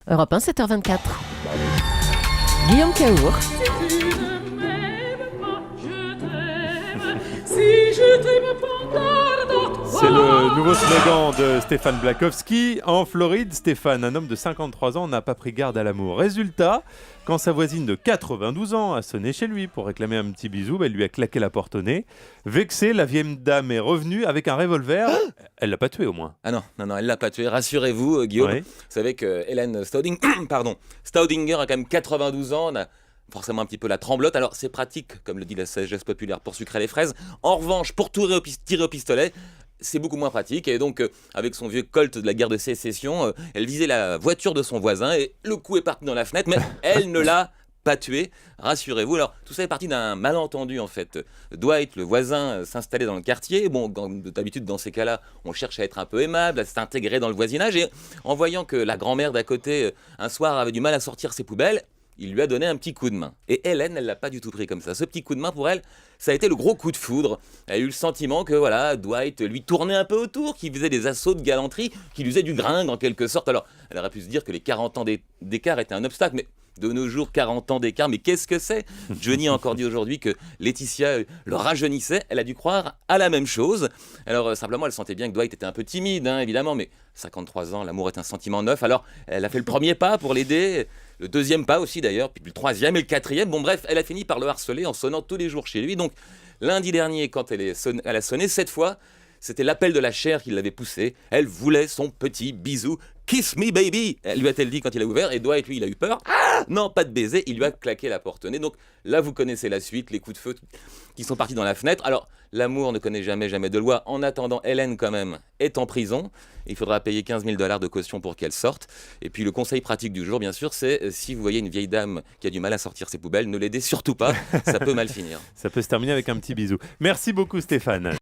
Europe 1, 7h24. Guillaume Caour. Si tu ne m'aimes pas, je t'aime. Si je t'aime, prends garde à toi. C'est le nouveau slogan de Stéphane Blakowski. En Floride, Stéphane, un homme de 53 ans, n'a pas pris garde à l'amour. Résultat, quand sa voisine de 92 ans a sonné chez lui pour réclamer un petit bisou, elle lui a claqué la porte au nez. Vexée, la vieille dame est revenue avec un revolver. Elle l'a pas tué au moins. Ah non, elle l'a pas tué. Rassurez-vous, Guillaume. Oui. Vous savez que Hélène Staudinger a quand même 92 ans. On a forcément un petit peu la tremblote. Alors, c'est pratique, comme le dit la sagesse populaire, pour sucrer les fraises. En revanche, pour tirer au pistolet, c'est beaucoup moins pratique. Et donc, avec son vieux Colt de la guerre de sécession, elle visait la voiture de son voisin et le coup est parti dans la fenêtre, mais elle ne l'a pas tué, rassurez-vous. Alors, tout ça est parti d'un malentendu, en fait. Dwight, le voisin, s'installait dans le quartier. Bon, d'habitude, dans ces cas-là, on cherche à être un peu aimable, à s'intégrer dans le voisinage. Et en voyant que la grand-mère d'à côté, un soir, avait du mal à sortir ses poubelles, il lui a donné un petit coup de main. Et Hélène, elle l'a pas du tout pris comme ça. Ce petit coup de main, pour elle, ça a été le gros coup de foudre. Elle a eu le sentiment que, voilà, Dwight lui tournait un peu autour, qu'il faisait des assauts de galanterie, qu'il usait du gringue, en quelque sorte. Alors, elle aurait pu se dire que les 40 ans d'écart étaient un obstacle, mais de nos jours, 40 ans d'écart, mais qu'est-ce que c'est ? Johnny a encore dit aujourd'hui que Laetitia le rajeunissait. Elle a dû croire à la même chose. Alors, simplement, elle sentait bien que Dwight était un peu timide, hein, évidemment, mais 53 ans, l'amour est un sentiment neuf. Alors, elle a fait le premier pas pour l'aider, le deuxième pas aussi d'ailleurs, puis le troisième et le quatrième. Bon, bref, elle a fini par le harceler en sonnant tous les jours chez lui. Donc, lundi dernier, quand elle a sonné, cette fois, c'était l'appel de la chair qui l'avait poussée. Elle voulait son petit bisou. Kiss me baby, lui a-t-elle dit quand il a ouvert. Et Dwight, lui, il a eu peur. Ah non, pas de baiser. Il lui a claqué la porte au nez. Donc là, vous connaissez la suite, les coups de feu qui sont partis dans la fenêtre. Alors, l'amour ne connaît jamais de loi. En attendant, Hélène, quand même, est en prison. Il faudra payer 15 000 $ de caution pour qu'elle sorte. Et puis, le conseil pratique du jour, bien sûr, c'est si vous voyez une vieille dame qui a du mal à sortir ses poubelles, ne l'aidez surtout pas. Ça peut mal finir. Ça peut se terminer avec un petit bisou. Merci beaucoup Stéphane.